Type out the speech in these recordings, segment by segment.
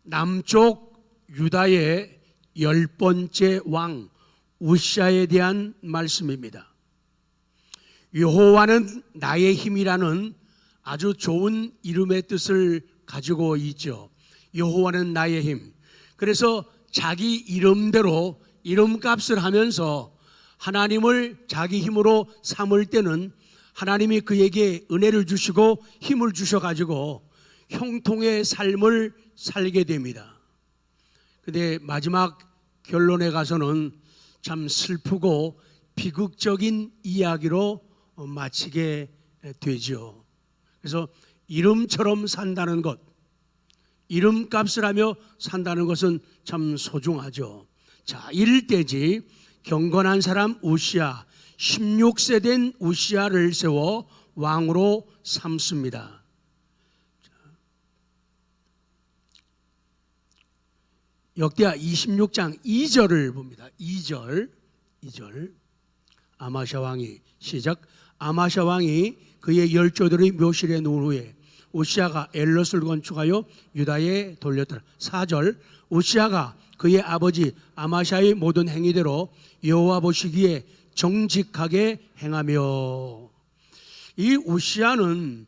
남쪽 유다의 10번째 왕 우시아에 대한 말씀입니다. 여호와는 나의 힘이라는 아주 좋은 이름의 뜻을 가지고 있죠. 여호와는 나의 힘. 그래서 자기 이름대로 이름값을 하면서 하나님을 자기 힘으로 삼을 때는 하나님이 그에게 은혜를 주시고 힘을 주셔가지고 형통의 삶을 살게 됩니다. 근데 마지막 결론에 가서는 참 슬프고 비극적인 이야기로 마치게 되죠. 그래서 이름처럼 산다는 것, 이름값을 하며 산다는 것은 참 소중하죠. 자, 이럴 때지 경건한 사람 우시아, 16세 된 우시아를 세워 왕으로 삼습니다. 역대하 26장 2절을 봅니다. 2절 아마샤 왕이 시작. 아마샤 왕이 그의 열조들의 묘실에 놓은 후에 우시아가 엘롯을 건축하여 유다에 돌렸더라. 4절 우시아가 그의 아버지 아마샤의 모든 행위대로 여호와 보시기에 정직하게 행하며. 이 우시아는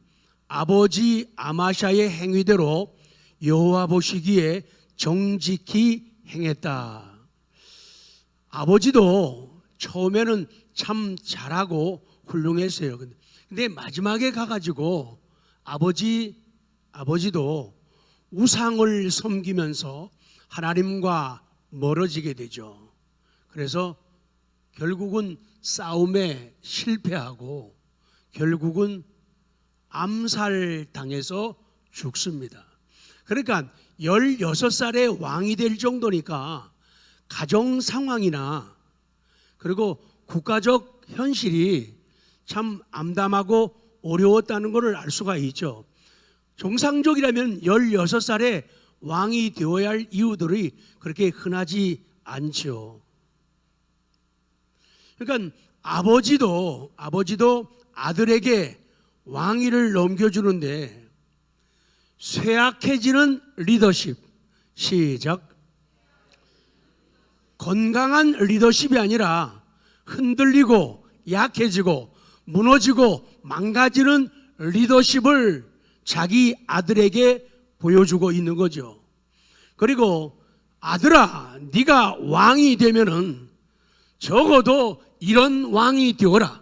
아버지 아마샤의 행위대로 여호와 보시기에 정직히 행했다. 아버지도 처음에는 참 잘하고 훌륭했어요. 근데 마지막에 가가지고 아버지도 우상을 섬기면서 하나님과 멀어지게 되죠. 그래서 결국은 싸움에 실패하고 결국은 암살당해서 죽습니다. 그러니까 16살에 왕이 될 정도니까 가정 상황이나 그리고 국가적 현실이 참 암담하고 어려웠다는 것을 알 수가 있죠. 정상적이라면 16살에 왕이 되어야 할 이유들이 그렇게 흔하지 않죠. 그러니까 아버지도 아들에게 왕위를 넘겨주는데 쇠약해지는 리더십. 시작. 건강한 리더십이 아니라 흔들리고 약해지고 무너지고 망가지는 리더십을 자기 아들에게 보여주고 있는 거죠. 그리고 아들아, 네가 왕이 되면은 적어도 이런 왕이 되어라,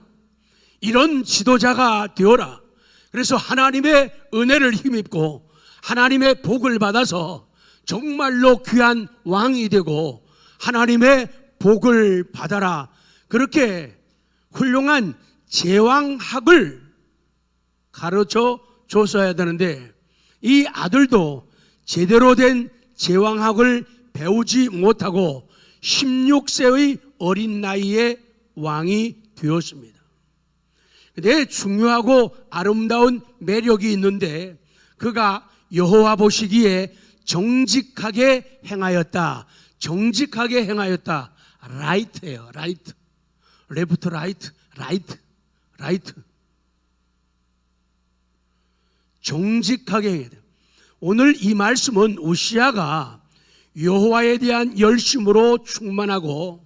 이런 지도자가 되어라. 그래서 하나님의 은혜를 힘입고 하나님의 복을 받아서 정말로 귀한 왕이 되고 하나님의 복을 받아라. 그렇게 훌륭한 제왕학을 가르쳐 줬어야 되는데 이 아들도 제대로 된 제왕학을 배우지 못하고 16세의 어린 나이에 왕이 되었습니다. 근데 중요하고 아름다운 매력이 있는데 그가 여호와 보시기에 정직하게 행하였다. 정직하게 행하였다. 라이트예요. 라이트. 레프트 라이트. 라이트. 정직하게 행해야 돼요. 오늘 이 말씀은 우시아가 여호와에 대한 열심으로 충만하고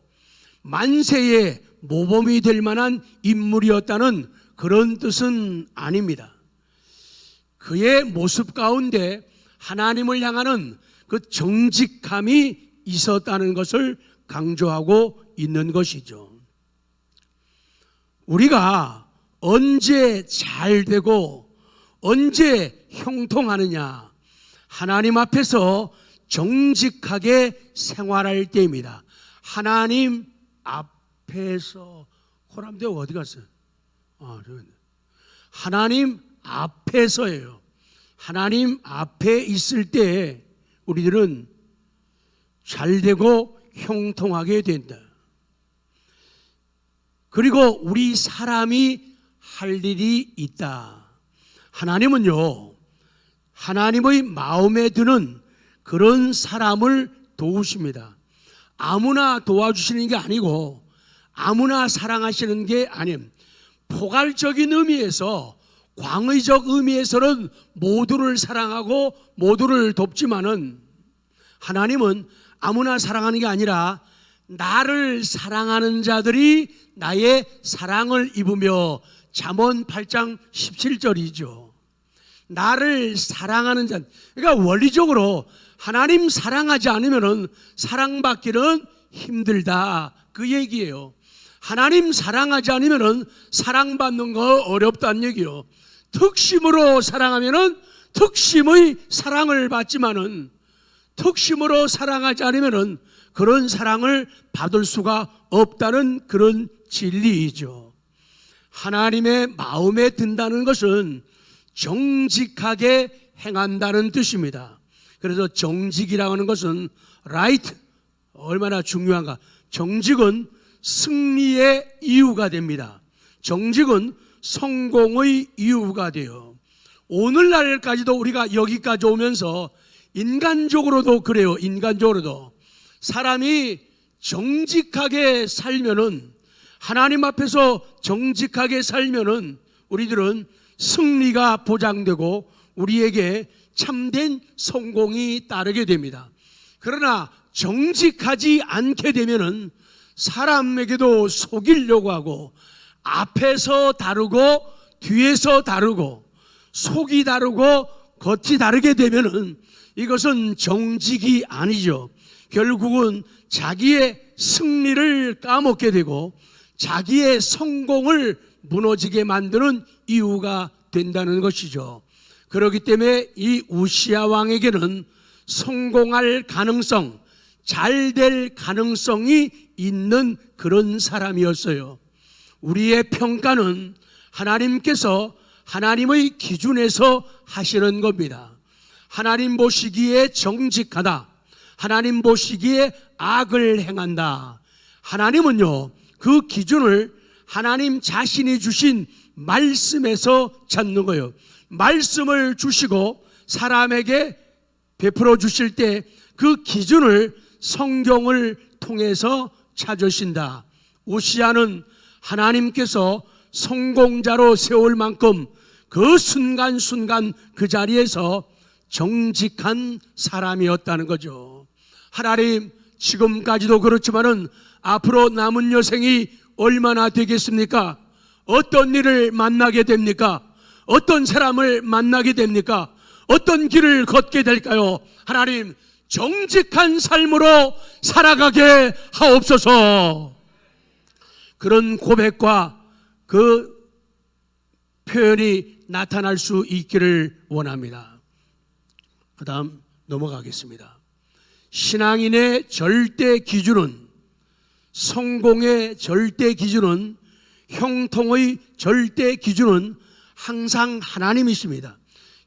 만세의 모범이 될 만한 인물이었다는 그런 뜻은 아닙니다. 그의 모습 가운데 하나님을 향하는 그 정직함이 있었다는 것을 강조하고 있는 것이죠. 우리가 언제 잘 되고 언제 형통하느냐? 하나님 앞에서 정직하게 생활할 때입니다. 하나님 앞에서. 호람대가 어디 갔어요? 하나님 앞에서예요. 하나님 앞에 있을 때 우리들은 잘 되고 형통하게 된다. 그리고 우리 사람이 할 일이 있다. 하나님은요, 하나님의 마음에 드는 그런 사람을 도우십니다. 아무나 도와주시는 게 아니고 아무나 사랑하시는 게 아니에요. 포괄적인 의미에서, 광의적 의미에서는 모두를 사랑하고 모두를 돕지만은 하나님은 아무나 사랑하는 게 아니라 나를 사랑하는 자들이 나의 사랑을 입으며, 잠언 8장 17절이죠. 나를 사랑하는 자, 그러니까 원리적으로 하나님 사랑하지 않으면 사랑받기는 힘들다, 그 얘기예요. 하나님 사랑하지 않으면 사랑받는 거 어렵다는 얘기요. 특심으로 사랑하면 특심의 사랑을 받지만은 특심으로 사랑하지 않으면 그런 사랑을 받을 수가 없다는 그런 진리이죠. 하나님의 마음에 든다는 것은 정직하게 행한다는 뜻입니다. 그래서 정직이라고 하는 것은 right, 얼마나 중요한가. 정직은 승리의 이유가 됩니다. 정직은 성공의 이유가 돼요. 오늘날까지도 우리가 여기까지 오면서 인간적으로도 그래요. 인간적으로도 사람이 정직하게 살면은, 하나님 앞에서 정직하게 살면은 우리들은 승리가 보장되고 우리에게 참된 성공이 따르게 됩니다. 그러나 정직하지 않게 되면은 사람에게도 속이려고 하고, 앞에서 다르고 뒤에서 다르고, 속이 다르고 겉이 다르게 되면은 이것은 정직이 아니죠. 결국은 자기의 승리를 까먹게 되고 자기의 성공을 무너지게 만드는 이유가 된다는 것이죠. 그렇기 때문에 이 우시야 왕에게는 성공할 가능성, 잘 될 가능성이 있는 그런 사람이었어요. 우리의 평가는 하나님께서 하나님의 기준에서 하시는 겁니다. 하나님 보시기에 정직하다, 하나님 보시기에 악을 행한다, 하나님은요 그 기준을 하나님 자신이 주신 말씀에서 찾는 거예요. 말씀을 주시고 사람에게 베풀어 주실 때 그 기준을 성경을 통해서 찾으신다. 우시야는 하나님께서 성공자로 세울 만큼 그 순간순간 그 자리에서 정직한 사람이었다는 거죠. 하나님, 지금까지도 그렇지만은 앞으로 남은 여생이 얼마나 되겠습니까? 어떤 일을 만나게 됩니까? 어떤 사람을 만나게 됩니까? 어떤 길을 걷게 될까요? 하나님, 정직한 삶으로 살아가게 하옵소서. 그런 고백과 그 표현이 나타날 수 있기를 원합니다. 그 다음 넘어가겠습니다. 신앙인의 절대 기준은, 성공의 절대 기준은, 형통의 절대 기준은 항상 하나님이십니다.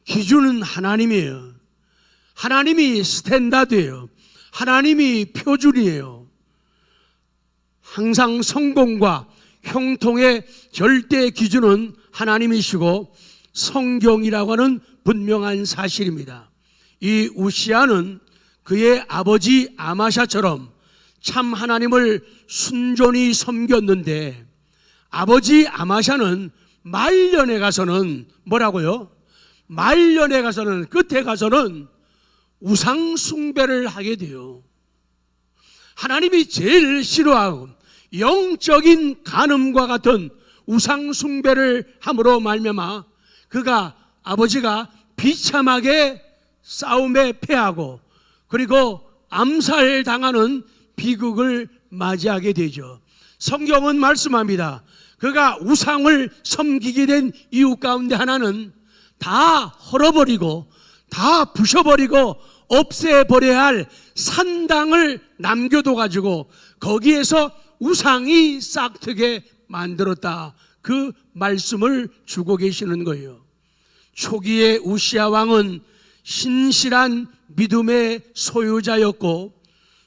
기준은 하나님이에요. 하나님이 스탠다드예요. 하나님이 표준이에요. 항상 성공과 형통의 절대 기준은 하나님이시고 성경이라고 하는 분명한 사실입니다. 이 우시야는 그의 아버지 아마샤처럼 참 하나님을 순전히 섬겼는데, 아버지 아마샤는 말년에 가서는 뭐라고요? 말년에 가서는, 끝에 가서는 우상 숭배를 하게 돼요. 하나님이 제일 싫어하고 영적인 간음과 같은 우상 숭배를 함으로 말미암아 그가, 아버지가 비참하게 싸움에 패하고 그리고 암살당하는 비극을 맞이하게 되죠. 성경은 말씀합니다. 그가 우상을 섬기게 된 이유 가운데 하나는 다 헐어버리고 다 부셔버리고 없애버려야 할 산당을 남겨둬 가지고 거기에서 우상이 싹트게 만들었다, 그 말씀을 주고 계시는 거예요. 초기에 우시야 왕은 신실한 믿음의 소유자였고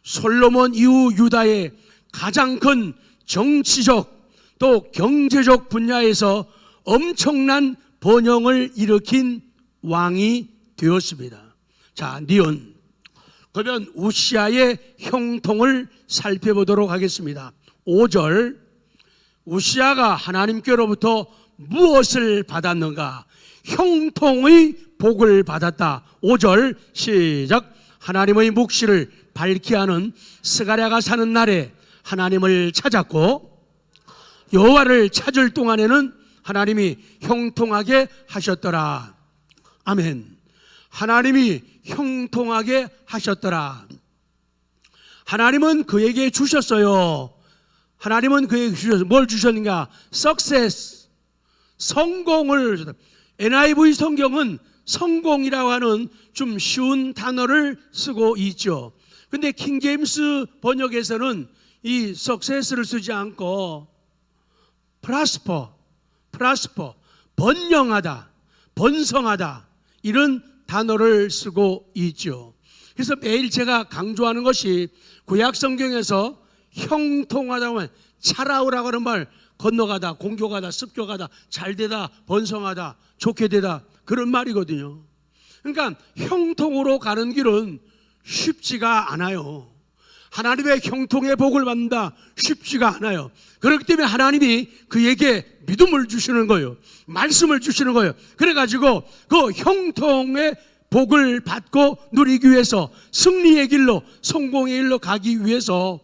솔로몬 이후 유다의 가장 큰 정치적 또 경제적 분야에서 엄청난 번영을 일으킨 왕이 되었습니다. 자, 니은, 그러면 우시야의 형통을 살펴보도록 하겠습니다. 5절, 우시야가 하나님께로부터 무엇을 받았는가? 형통의 복을 받았다. 5절 시작. 하나님의 묵시를 밝히 하는 스가랴가 사는 날에 하나님을 찾았고, 여호와를 찾을 동안에는 하나님이 형통하게 하셨더라. 아멘. 하나님이 형통하게 하셨더라. 하나님은 그에게 주셨어요. 하나님은 그에게 주셨어요. 뭘 주셨는가? Success, 성공을 주셨다. NIV 성경은 성공이라고 하는 좀 쉬운 단어를 쓰고 있죠. 근데 킹제임스 번역에서는 이 success를 쓰지 않고 prosper, 번영하다, 번성하다, 이런 단어를 쓰고 있죠. 그래서 매일 제가 강조하는 것이 구약 성경에서 형통하다고 하면 차라우라고 하는 말, 건너가다, 공교가다, 습교가다, 잘되다, 번성하다, 좋게 되다, 그런 말이거든요. 그러니까 형통으로 가는 길은 쉽지가 않아요. 하나님의 형통의 복을 받는다, 쉽지가 않아요. 그렇기 때문에 하나님이 그에게 믿음을 주시는 거예요. 말씀을 주시는 거예요. 그래가지고 그 형통의 복을 받고 누리기 위해서, 승리의 길로, 성공의 길로 가기 위해서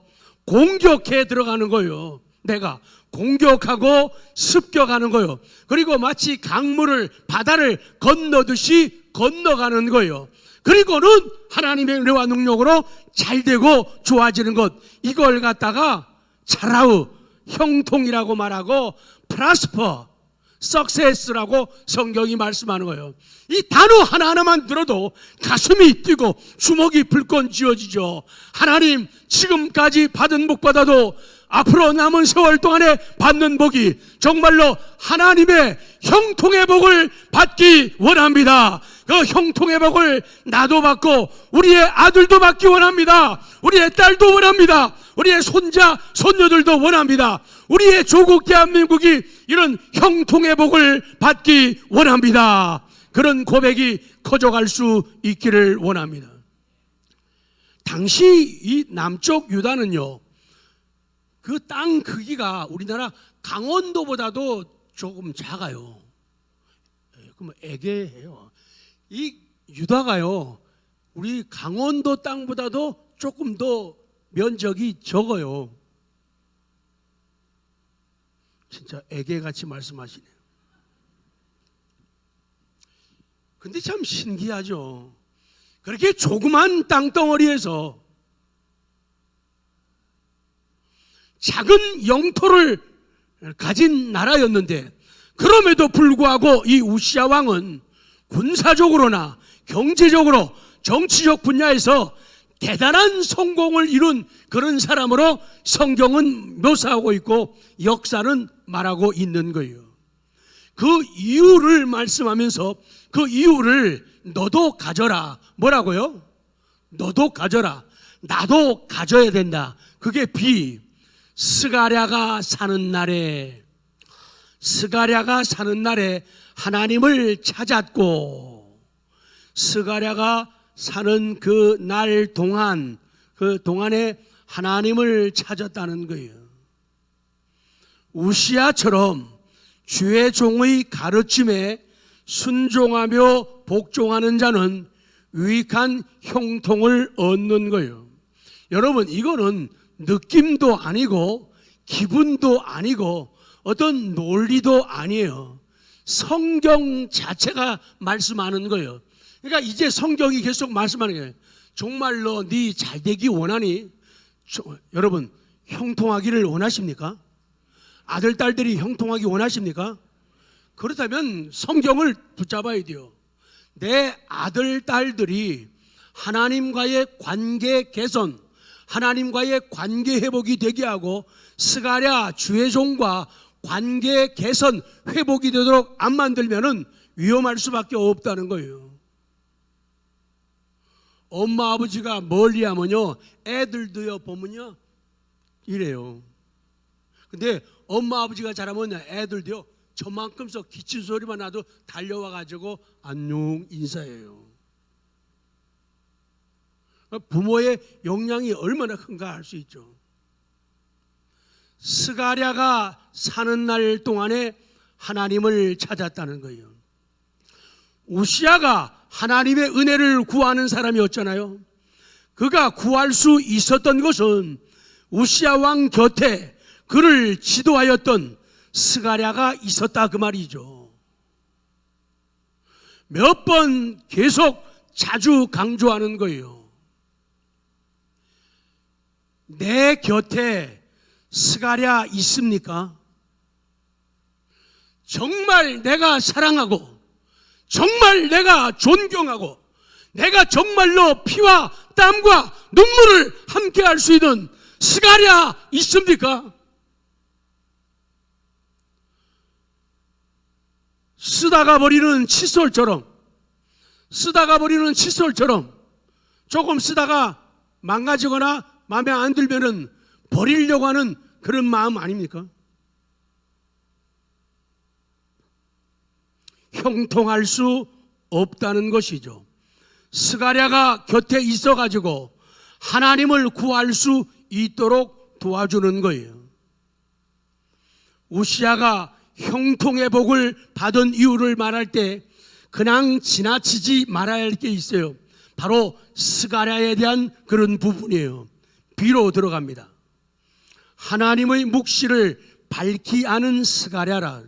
공격해 들어가는 거예요. 내가 공격하고 습격하는 거예요. 그리고 마치 강물을, 바다를 건너듯이 건너가는 거예요. 그리고는 하나님의 은혜와 능력으로 잘되고 좋아지는 것, 이걸 갖다가 차라우, 형통이라고 말하고 prosper, success라고 성경이 말씀하는 거예요. 이 단어 하나하나만 들어도 가슴이 뛰고 주먹이 불끈 쥐어지죠. 하나님, 지금까지 받은 복보다도 앞으로 남은 세월 동안에 받는 복이 정말로 하나님의 형통의 복을 받기 원합니다. 그 형통의 복을 나도 받고 우리의 아들도 받기 원합니다. 우리의 딸도 원합니다. 우리의 손자, 손녀들도 원합니다. 우리의 조국 대한민국이 이런 형통의 복을 받기 원합니다. 그런 고백이 커져갈 수 있기를 원합니다. 당시 이 남쪽 유다는요, 그 땅 크기가 우리나라 강원도보다도 조금 작아요. 그럼 애매해요. 이 유다가요, 우리 강원도 땅보다도 조금 더 면적이 적어요. 진짜 애개같이 말씀하시네요. 근데 참 신기하죠. 그렇게 조그만 땅덩어리에서 작은 영토를 가진 나라였는데, 그럼에도 불구하고 이 우시야 왕은 군사적으로나 경제적으로 정치적 분야에서 대단한 성공을 이룬 그런 사람으로 성경은 묘사하고 있고 역사는 말하고 있는 거예요. 그 이유를 말씀하면서 그 이유를 너도 가져라. 뭐라고요? 너도 가져라. 나도 가져야 된다. 그게 스가랴가 사는 날에, 스가랴가 사는 날에 하나님을 찾았고, 스가랴가 사는 그 날 동안, 그 동안에 하나님을 찾았다는 거예요. 우시야처럼 주의 종의 가르침에 순종하며 복종하는 자는 유익한 형통을 얻는 거예요. 여러분, 이거는 느낌도 아니고 기분도 아니고 어떤 논리도 아니에요. 성경 자체가 말씀하는 거예요. 그러니까 이제 성경이 계속 말씀하는 거예요. 정말로 네 잘되기 원하니? 여러분, 형통하기를 원하십니까? 아들, 딸들이 형통하기 원하십니까? 그렇다면 성경을 붙잡아야 돼요. 내 아들, 딸들이 하나님과의 관계 개선, 하나님과의 관계 회복이 되게 하고 스가랴 주의 종과 관계 개선, 회복이 되도록 안 만들면은 위험할 수밖에 없다는 거예요. 엄마 아버지가 멀리 하면요, 애들도요 보면요 이래요. 근데 엄마 아버지가 잘하면 애들도요 저만큼씩 기침 소리만 나도 달려와 가지고 안녕 인사해요. 부모의 영향이 얼마나 큰가 알 수 있죠. 스가랴가 사는 날 동안에 하나님을 찾았다는 거예요. 우시야가 하나님의 은혜를 구하는 사람이었잖아요. 그가 구할 수 있었던 것은 우시야 왕 곁에 그를 지도하였던 스가랴가 있었다 그 말이죠. 몇 번 계속 자주 강조하는 거예요. 내 곁에 스가랴 있습니까? 정말 내가 사랑하고 정말 내가 존경하고 내가 정말로 피와 땀과 눈물을 함께 할 수 있는 스가랴 있습니까? 쓰다가 버리는 칫솔처럼 조금 쓰다가 망가지거나 마음에 안 들면은 버리려고 하는 그런 마음 아닙니까? 형통할 수 없다는 것이죠. 스가랴가 곁에 있어가지고 하나님을 구할 수 있도록 도와주는 거예요. 우시야가 형통의 복을 받은 이유를 말할 때 그냥 지나치지 말아야 할 게 있어요. 바로 스가랴에 대한 그런 부분이에요. 비로 들어갑니다. 하나님의 묵시를 밝히 아는 스가랴라.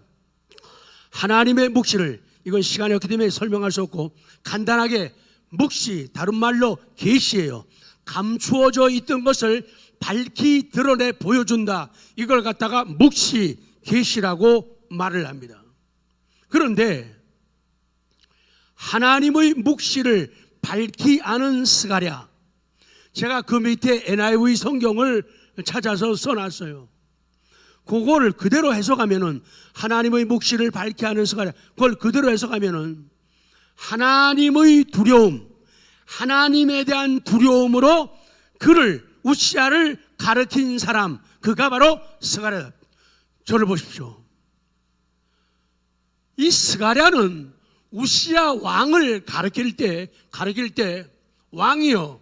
하나님의 묵시를, 이건 시간이 없기 때문에 설명할 수 없고 간단하게 묵시, 다른 말로 계시예요. 감추어져 있던 것을 밝히 드러내 보여준다. 이걸 갖다가 묵시, 계시라고 말을 합니다. 그런데 하나님의 묵시를 밝히 아는 스가랴, 제가 그 밑에 NIV 성경을 찾아서 써놨어요. 그거를 그대로 해석하면은 하나님의 묵시를 밝히 아는 스가랴, 그걸 그대로 해석하면은 하나님의 두려움, 하나님에 대한 두려움으로 그를, 우시야를 가르친 사람, 그가 바로 스가랴. 저를 보십시오. 이 스가랴는 우시야 왕을 가르칠 때 왕이요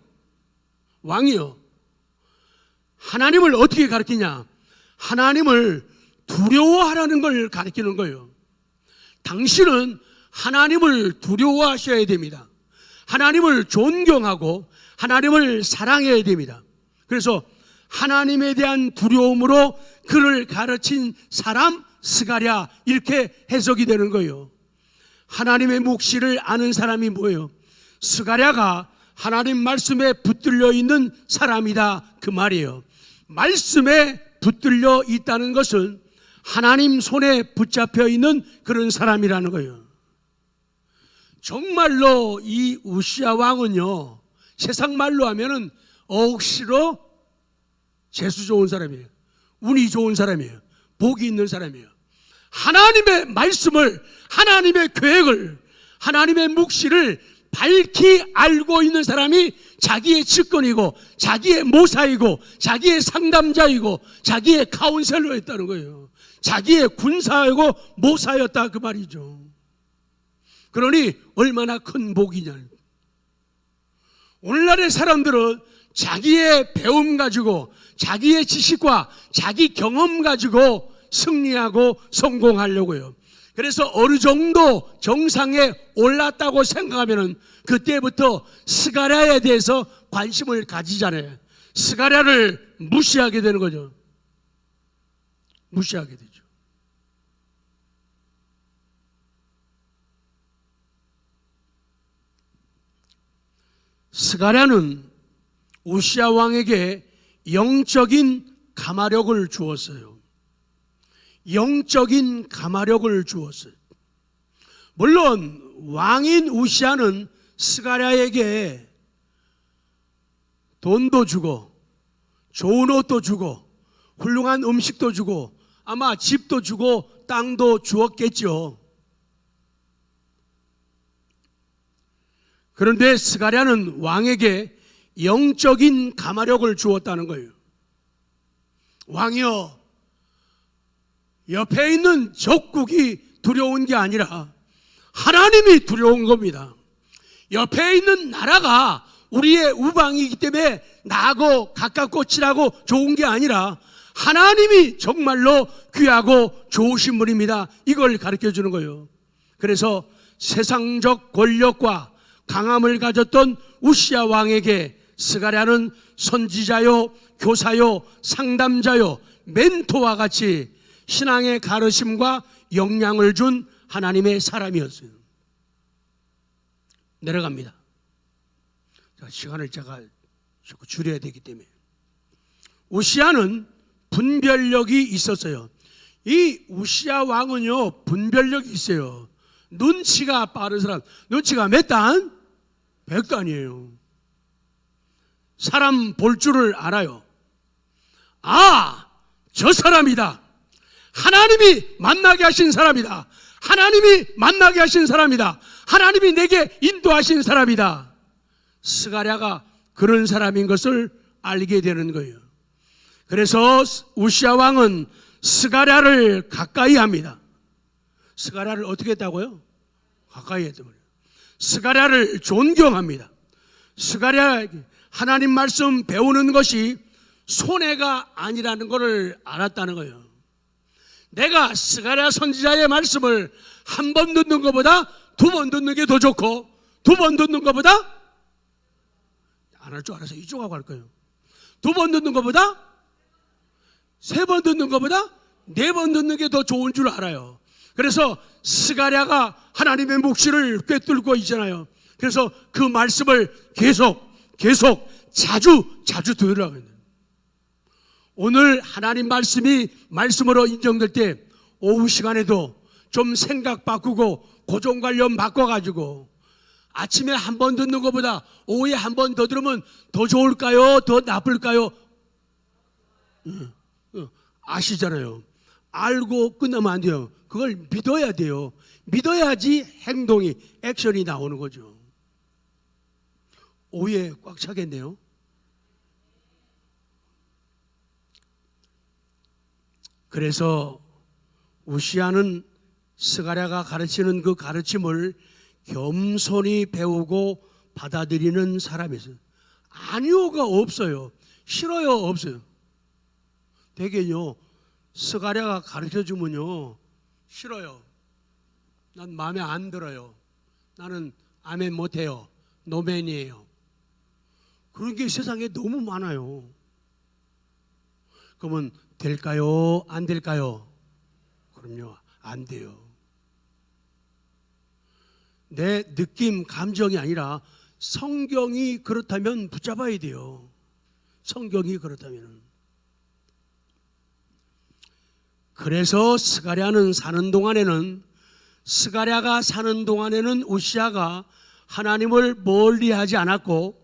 하나님을 어떻게 가르치냐? 하나님을 두려워하라는 걸 가르치는 거예요. 당신은 하나님을 두려워하셔야 됩니다. 하나님을 존경하고 하나님을 사랑해야 됩니다. 그래서 하나님에 대한 두려움으로 그를 가르친 사람 스가랴, 이렇게 해석이 되는 거예요. 하나님의 묵시를 아는 사람이 뭐예요? 스가랴가 하나님 말씀에 붙들려 있는 사람이다 그 말이에요. 말씀에 붙들려 있다는 것은 하나님 손에 붙잡혀 있는 그런 사람이라는 거예요. 정말로 이 우시야 왕은요, 세상 말로 하면은 억시로 재수 좋은 사람이에요. 운이 좋은 사람이에요. 복이 있는 사람이에요. 하나님의 말씀을, 하나님의 계획을, 하나님의 묵시를 밝히 알고 있는 사람이 자기의 측근이고 자기의 모사이고 자기의 상담자이고 자기의 카운셀러였다는 거예요. 자기의 군사이고 모사였다 그 말이죠. 그러니 얼마나 큰 복이냐. 오늘날의 사람들은 자기의 배움 가지고 자기의 지식과 자기 경험 가지고 승리하고 성공하려고요. 그래서 어느 정도 정상에 올랐다고 생각하면은 그때부터 스가랴에 대해서 관심을 가지잖아요. 스가랴를 무시하게 되는 거죠. 무시하게 되죠. 스가랴는 우시야 왕에게 영적인 감화력을 주었어요. 영적인 감화력을 주었어요. 물론 왕인 우시야는 스가랴에게 돈도 주고 좋은 옷도 주고 훌륭한 음식도 주고 아마 집도 주고 땅도 주었겠죠. 그런데 스가랴는 왕에게 영적인 감화력을 주었다는 거예요. 왕이여, 옆에 있는 적국이 두려운 게 아니라 하나님이 두려운 겁니다. 옆에 있는 나라가 우리의 우방이기 때문에 나하고 가깝고 친하고 좋은 게 아니라 하나님이 정말로 귀하고 좋으신 분입니다. 이걸 가르쳐 주는 거예요. 그래서 세상적 권력과 강함을 가졌던 우시야 왕에게 스가랴는 선지자요, 교사요, 상담자요, 멘토와 같이 신앙의 가르침과 역량을 준 하나님의 사람이었어요. 내려갑니다. 자, 시간을 제가 자꾸 줄여야 되기 때문에. 우시아는 분별력이 있었어요. 이 우시아 왕은요, 분별력이 있어요. 눈치가 빠른 사람. 눈치가 몇 단? 100단이에요. 사람 볼 줄을 알아요. 아, 저 사람이다. 하나님이 만나게 하신 사람이다. 하나님이 만나게 하신 사람이다. 하나님이 내게 인도하신 사람이다. 스가랴가 그런 사람인 것을 알게 되는 거예요. 그래서 우시아 왕은 스가랴를 가까이 합니다. 스가랴를 어떻게 했다고요? 가까이 했단 말이에요. 스가랴를 존경합니다. 스가랴 하나님 말씀 배우는 것이 손해가 아니라는 것을 알았다는 거예요. 내가 스가랴 선지자의 말씀을 한 번 듣는 것보다 두 번 듣는 게 더 좋고, 두 번 듣는 것보다 안 할 줄 알아서 이쪽하고 할 거예요. 두 번 듣는 것보다 세 번 듣는 것보다 네 번 듣는 게 더 좋은 줄 알아요. 그래서 스가랴가 하나님의 묵시를 꿰뚫고 있잖아요. 그래서 그 말씀을 계속 자주 들으라고 했는데, 오늘 하나님 말씀이 말씀으로 인정될 때 오후 시간에도 좀 생각 바꾸고 고정관념 바꿔가지고 아침에 한 번 듣는 것보다 오후에 한 번 더 들으면 더 좋을까요? 더 나쁠까요? 아시잖아요. 알고 끝나면 안 돼요. 그걸 믿어야 돼요. 믿어야지 행동이, 액션이 나오는 거죠. 오후에 꽉 차겠네요. 그래서 우시아는 스가랴가 가르치는 그 가르침을 겸손히 배우고 받아들이는 사람이었어요. 아니요가 없어요. 싫어요 없어요. 대개요, 스가랴가 가르쳐주면요, 싫어요. 난 마음에 안 들어요. 나는 아멘 못해요. 노멘이에요. 그런 게 세상에 너무 많아요. 그러면 될까요? 안 될까요? 그럼요, 안 돼요. 내 느낌, 감정이 아니라 성경이 그렇다면 붙잡아야 돼요. 성경이 그렇다면. 그래서 스가랴가 사는 동안에는 우시아가 하나님을 멀리하지 않았고,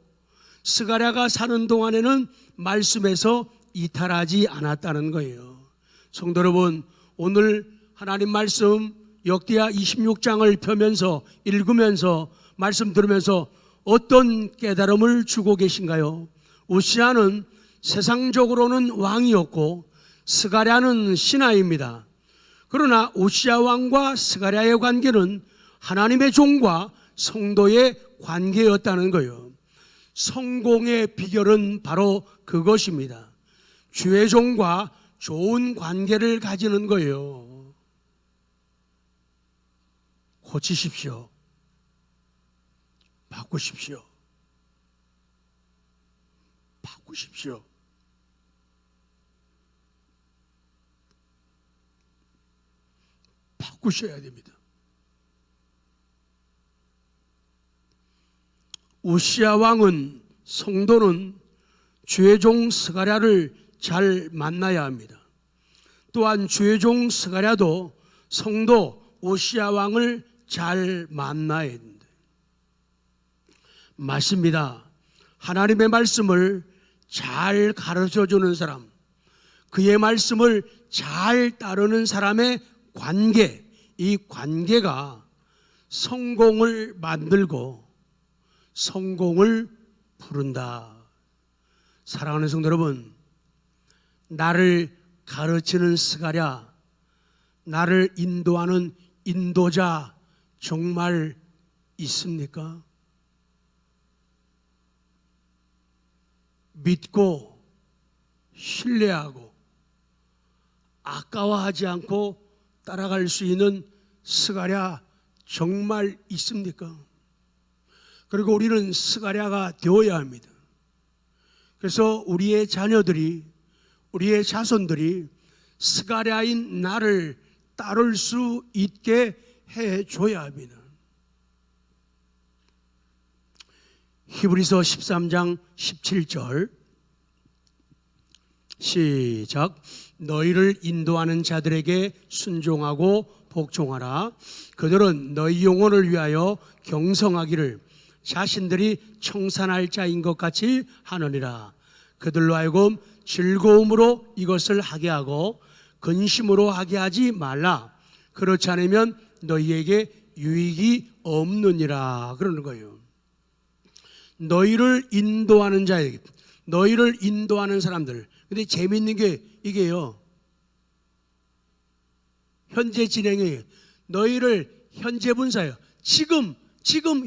스가랴가 사는 동안에는 말씀에서 이탈하지 않았다는 거예요. 성도 여러분, 오늘 하나님 말씀 역대하 26장을 펴면서 읽으면서 말씀 들으면서 어떤 깨달음을 주고 계신가요? 우시아는 세상적으로는 왕이었고 스가랴는 신하입니다. 그러나 우시아 왕과 스가랴의 관계는 하나님의 종과 성도의 관계였다는 거예요. 성공의 비결은 바로 그것입니다. 주의 종과 좋은 관계를 가지는 거예요. 고치십시오. 바꾸십시오. 바꾸십시오. 바꾸셔야 됩니다. 우시아 왕은, 성도는 주의 종 스가랴를 잘 만나야 합니다. 또한 주의 종 스가랴도 성도 우시아 왕을 잘 만나야 합니다. 맞습니다. 하나님의 말씀을 잘 가르쳐주는 사람, 그의 말씀을 잘 따르는 사람의 관계, 이 관계가 성공을 만들고 성공을 부른다. 사랑하는 성도 여러분, 나를 가르치는 스가랴, 나를 인도하는 인도자 정말 있습니까? 믿고 신뢰하고 아까워하지 않고 따라갈 수 있는 스가랴 정말 있습니까? 그리고 우리는 스가랴가 되어야 합니다. 그래서 우리의 자녀들이, 우리의 자손들이 스가랴인 나를 따를 수 있게 해줘야 합니다. 히브리서 13장 17절 시작. 너희를 인도하는 자들에게 순종하고 복종하라. 그들은 너희 영혼을 위하여 경성하기를 자신들이 청산할 자인 것 같이 하느니라. 그들로 하여금 즐거움으로 이것을 하게 하고 근심으로 하게 하지 말라. 그렇지 않으면 너희에게 유익이 없느니라. 그러는 거예요. 너희를 인도하는 자에게, 너희를 인도하는 사람들. 근데 재미있는 게 이게요, 현재 진행이에요. 너희를 현재 분사예요. 지금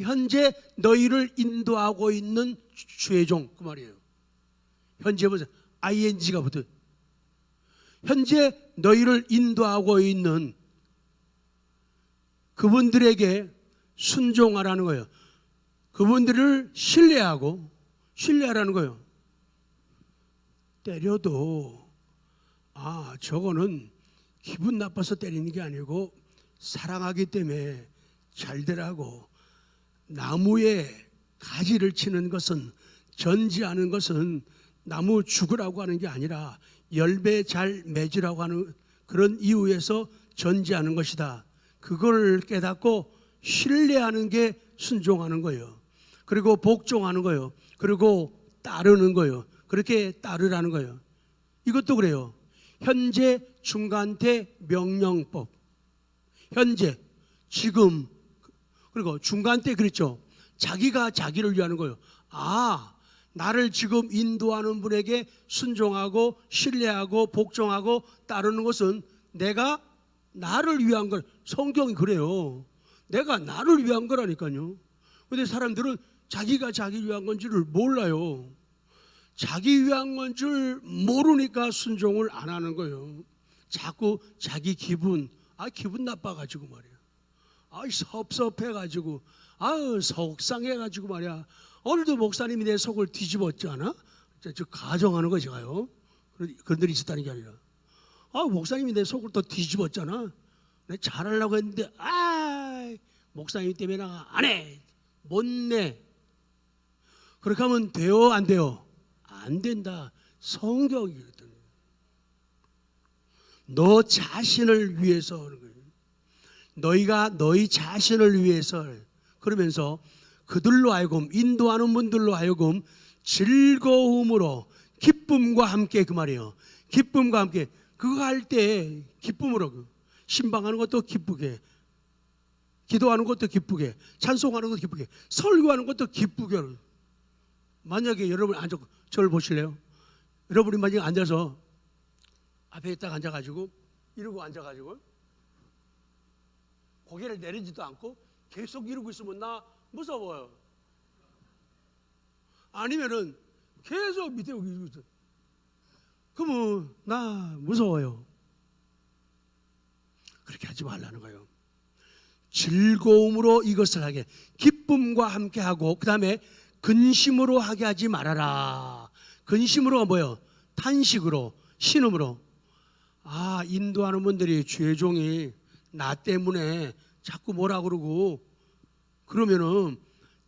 현재 너희를 인도하고 있는 주의 종, 그 말이에요. 현재 분사 ing가 붙어요. 현재 너희를 인도하고 있는 그분들에게 순종하라는 거예요. 그분들을 신뢰하라는 거예요. 때려도 저거는 기분 나빠서 때리는 게 아니고 사랑하기 때문에 잘 되라고. 나무에 가지를 치는 것은, 전지하는 것은 나무 죽으라고 하는 게 아니라 열매 잘 맺으라고 하는 그런 이유에서 전지하는 것이다. 그걸 깨닫고 신뢰하는 게 순종하는 거예요. 그리고 복종하는 거예요. 그리고 따르는 거예요. 그렇게 따르라는 거예요. 이것도 그래요. 현재, 중간태, 명령법. 현재, 지금, 그리고 중간태 그랬죠. 자기가 자기를 위하는 거예요. 나를 지금 인도하는 분에게 순종하고 신뢰하고 복종하고 따르는 것은 내가 나를 위한 걸. 성경이 그래요. 내가 나를 위한 거라니까요. 그런데 사람들은 자기가 자기 위한 건지를 몰라요. 자기 위한 건 줄 모르니까 순종을 안 하는 거예요. 자꾸 자기 기분 나빠가지고 말이야. 섭섭해가지고, 속상해가지고 말이야. 오늘도 목사님이 내 속을 뒤집었잖아. 저 가정하는 거 제가요. 그런 일이 있었다는 게 아니라, 목사님이 내 속을 또 뒤집었잖아. 내가 잘하려고 했는데, 목사님 때문에 나 안 해. 못 내. 그렇게 하면 돼요, 안 돼요? 안 된다. 성경이거든. 너 자신을 위해서 하는 거예요. 너희가 너희 자신을 위해서. 그러면서 그들로 하여금, 인도하는 분들로 하여금 즐거움으로, 기쁨과 함께, 그 말이에요. 기쁨과 함께. 그거 할 때 기쁨으로, 신방하는 것도 기쁘게, 기도하는 것도 기쁘게, 찬송하는 것도 기쁘게, 설교하는 것도 기쁘게. 만약에 여러분 앉아서 저를 보실래요? 여러분이 만약에 앉아서 앞에 딱 앉아가지고 이러고 앉아가지고 고개를 내리지도 않고 계속 이러고 있으면 나 무서워요. 아니면은 계속 밑에 이러고 있어. 그러면 나 무서워요. 그렇게 하지 말라는 거예요. 즐거움으로 이것을 하게, 기쁨과 함께 하고, 그 다음에 근심으로 하게 하지 말아라. 근심으로가 뭐예요? 탄식으로, 신음으로. 인도하는 분들이, 주의 종이 나 때문에 자꾸 뭐라 그러고 그러면은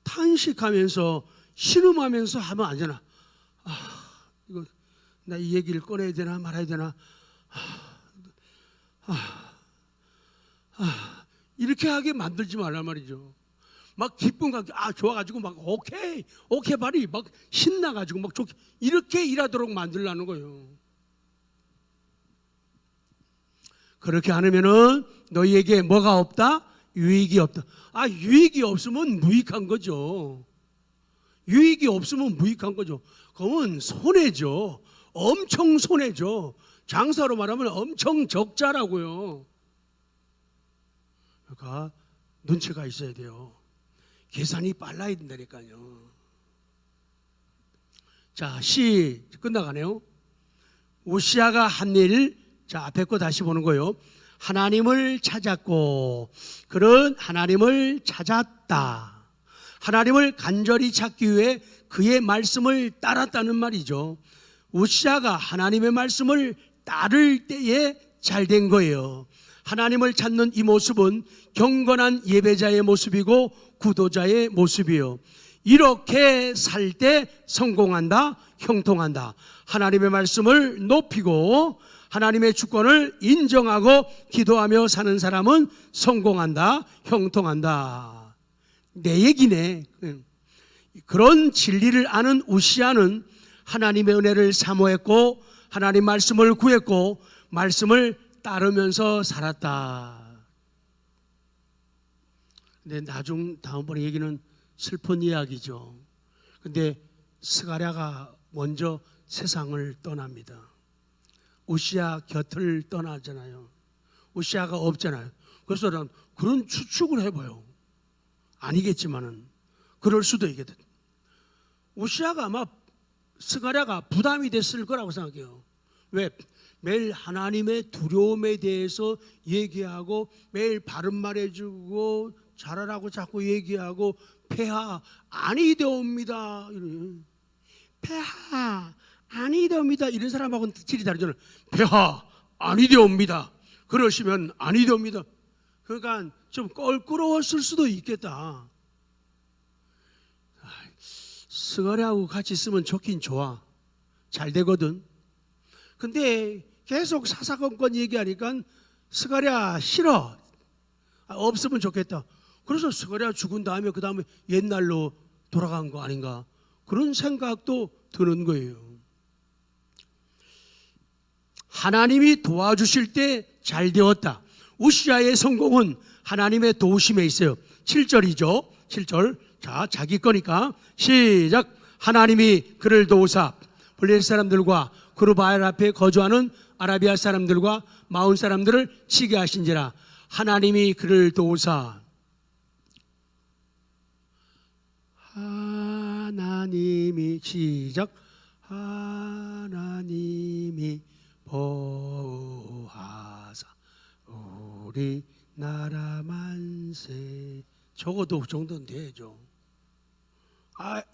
탄식하면서 신음하면서 하면 안 되나? 이거 나 이 얘기를 꺼내야 되나 말아야 되나? 이렇게 하게 만들지 말란 말이죠. 막 기쁨과 좋아가지고 막 오케이 발이 막 신나가지고 막 좋게 이렇게 일하도록 만들라는 거예요. 그렇게 안 하면은 너희에게 뭐가 없다? 유익이 없다. 유익이 없으면 무익한 거죠. 유익이 없으면 무익한 거죠. 그러면 손해죠. 엄청 손해죠. 장사로 말하면 엄청 적자라고요. 그러니까 눈치가 있어야 돼요. 계산이 빨라야 된다니까요. 자, 시 끝나가네요. 우시아가 한 일, 자, 앞에 거 다시 보는 거예요. 하나님을 찾았고, 그런 하나님을 찾았다. 하나님을 간절히 찾기 위해 그의 말씀을 따랐다는 말이죠. 우시아가 하나님의 말씀을 따를 때에 잘 된 거예요. 하나님을 찾는 이 모습은 경건한 예배자의 모습이고 구도자의 모습이에요. 이렇게 살 때 성공한다, 형통한다. 하나님의 말씀을 높이고 하나님의 주권을 인정하고 기도하며 사는 사람은 성공한다, 형통한다. 내 얘기네. 그런 진리를 아는 우시아는 하나님의 은혜를 사모했고 하나님 말씀을 구했고 말씀을 따르면서 살았다. 근데 다음번에 얘기는 슬픈 이야기죠. 근데 스가랴가 먼저 세상을 떠납니다. 우시아 곁을 떠나잖아요. 우시아가 없잖아요. 그래서 난 그런 추측을 해봐요. 아니겠지만은 그럴 수도 있겠다. 우시아가 아마 스가랴가 부담이 됐을 거라고 생각해요. 왜? 매일 하나님의 두려움에 대해서 얘기하고 매일 바른 말해주고 잘하라고 자꾸 얘기하고 폐하 아니 되옵니다. 폐하 아니 되옵니다. 이런 사람하고는 질이 다르잖아요. 폐하 아니 되옵니다. 그러시면 아니 되옵니다. 그러니까 좀 껄끄러웠을 수도 있겠다. 스가랴하고 같이 있으면 좋긴 좋아. 잘 되거든. 근데 계속 사사건건 얘기하니까 스가랴 싫어. 없으면 좋겠다. 그래서 스가랴 죽은 다음에 그 다음에 옛날로 돌아간 거 아닌가. 그런 생각도 드는 거예요. 하나님이 도와주실 때 잘 되었다. 우시아의 성공은 하나님의 도우심에 있어요. 7절이죠. 7절. 자, 자기 거니까 시작. 하나님이 그를 도우사 블레셋 사람들과 그룹바알 앞에 거주하는 아라비아 사람들과 마온 사람들을 치게 하신지라. 하나님이 그를 도우사. 하나님이 시작. 하나님이 보호하사 우리 나라 만세. 적어도 그 정도는 되죠.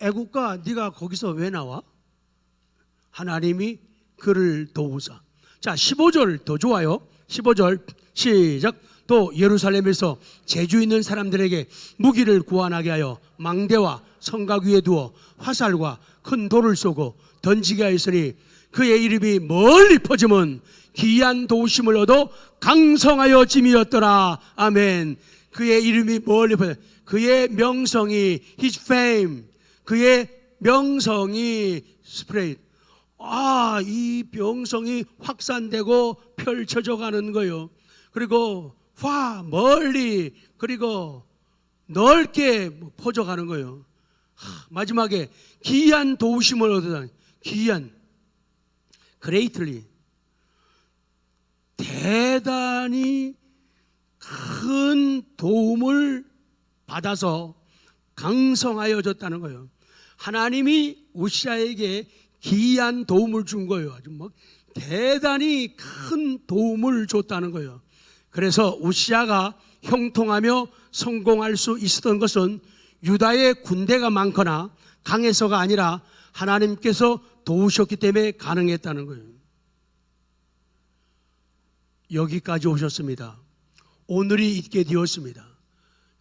애국가 네가 거기서 왜 나와? 하나님이 그를 도우사. 자, 15절 더 좋아요. 15절 시작. 또 예루살렘에서 재주 있는 사람들에게 무기를 구원하게 하여 망대와 성곽 위에 두어 화살과 큰 돌을 쏘고 던지게 하였으니 그의 이름이 멀리 퍼지면 기이한 도우심을 얻어 강성하여 짐이었더라. 아멘. 그의 이름이 멀리 퍼져. 그의 명성이 his fame. 그의 명성이 spread. 이 명성이 확산되고 펼쳐져 가는 거예요. 그리고 멀리 그리고 넓게 퍼져가는 거예요. 마지막에 기이한 도우심을 얻으다. 기이한 greatly 대단히 큰 도움을 받아서 강성하여졌다는 거예요. 하나님이 우시아에게 기이한 도움을 준 거예요. 아주 대단히 큰 도움을 줬다는 거예요. 그래서 우시아가 형통하며 성공할 수 있었던 것은 유다의 군대가 많거나 강해서가 아니라 하나님께서 도우셨기 때문에 가능했다는 거예요. 여기까지 오셨습니다. 오늘이 있게 되었습니다.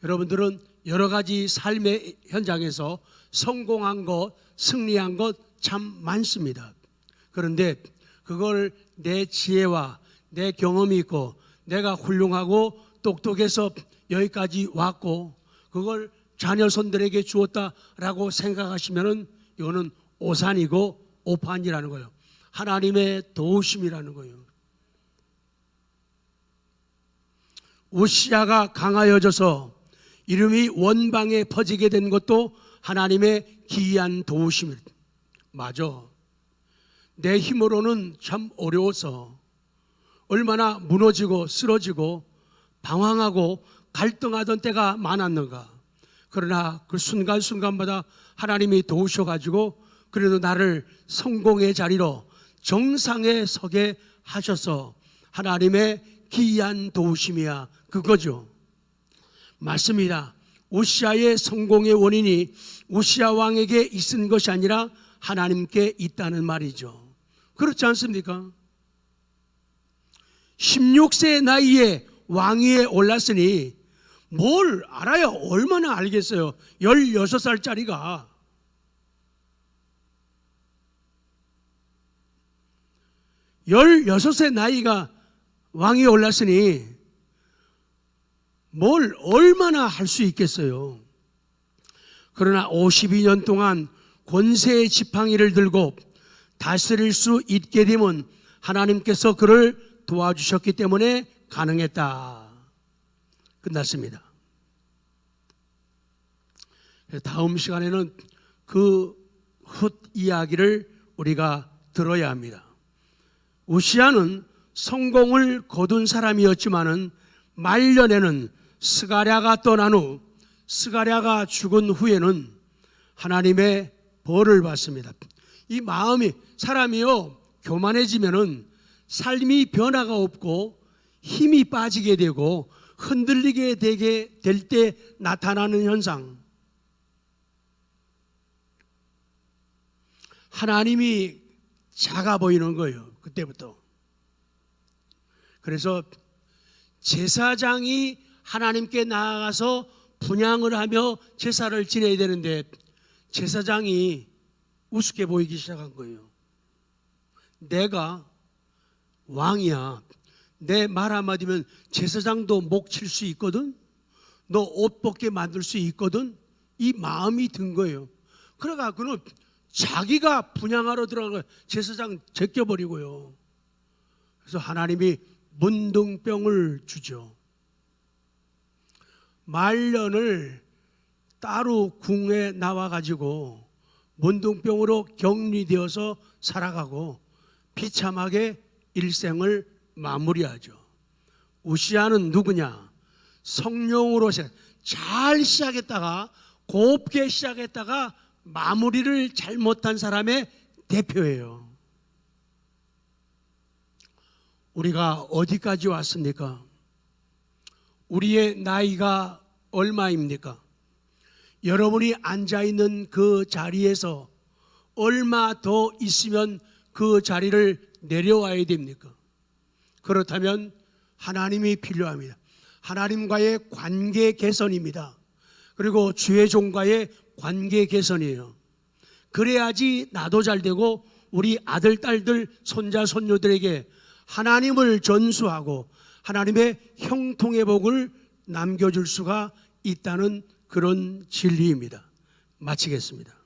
여러분들은 여러 가지 삶의 현장에서 성공한 것, 승리한 것 참 많습니다. 그런데 그걸 내 지혜와 내 경험이 있고 내가 훌륭하고 똑똑해서 여기까지 왔고 그걸 자녀손들에게 주었다라고 생각하시면은 이거는 오산이고 오판이라는 거예요. 하나님의 도우심이라는 거예요. 우시아가 강하여져서 이름이 원방에 퍼지게 된 것도 하나님의 기이한 도우심입니다. 맞아. 내 힘으로는 참 어려워서 얼마나 무너지고 쓰러지고 방황하고 갈등하던 때가 많았는가. 그러나 그 순간순간마다 하나님이 도우셔가지고 그래도 나를 성공의 자리로 정상에 서게 하셔서 하나님의 기이한 도우심이야 그거죠. 맞습니다. 우시아의 성공의 원인이 우시아 왕에게 있은 것이 아니라 하나님께 있다는 말이죠. 그렇지 않습니까? 16세 나이에 왕위에 올랐으니 뭘 알아야 얼마나 알겠어요. 16살짜리가. 16세 나이가 왕위에 올랐으니 뭘 얼마나 할 수 있겠어요. 그러나 52년 동안 권세의 지팡이를 들고 다스릴 수 있게 되면 하나님께서 그를 도와주셨기 때문에 가능했다. 끝났습니다. 다음 시간에는 그 훗 이야기를 우리가 들어야 합니다. 우시아는 성공을 거둔 사람이었지만은 말년에는 스가랴가 떠난 후, 스가랴가 죽은 후에는 하나님의 벌을 받습니다. 이 마음이, 사람이요 교만해지면은 삶이 변화가 없고 힘이 빠지게 되고 흔들리게 되게 될 때 나타나는 현상. 하나님이 작아 보이는 거예요. 그때부터. 그래서 제사장이 하나님께 나아가서 분향을 하며 제사를 지내야 되는데 제사장이 우습게 보이기 시작한 거예요. 내가 왕이야. 내 말 한마디면 제사장도 목 칠 수 있거든. 너 옷 벗게 만들 수 있거든. 이 마음이 든 거예요. 그래가지고는 자기가 분향하러 들어간 거예요. 제사장 제껴버리고요. 그래서 하나님이 문둥병을 주죠. 말년을 따로 궁에 나와가지고 문둥병으로 격리되어서 살아가고 비참하게 일생을 마무리하죠. 우시아는 누구냐? 성령으로 잘 시작했다가 곱게 시작했다가 마무리를 잘못한 사람의 대표예요. 우리가 어디까지 왔습니까? 우리의 나이가 얼마입니까? 여러분이 앉아있는 그 자리에서 얼마 더 있으면 그 자리를 내려와야 됩니까? 그렇다면 하나님이 필요합니다. 하나님과의 관계 개선입니다. 그리고 주의 종과의 관계 개선이에요. 그래야지 나도 잘 되고 우리 아들, 딸들, 손자, 손녀들에게 하나님을 전수하고 하나님의 형통의 복을 남겨줄 수가 있다는 그런 진리입니다. 마치겠습니다.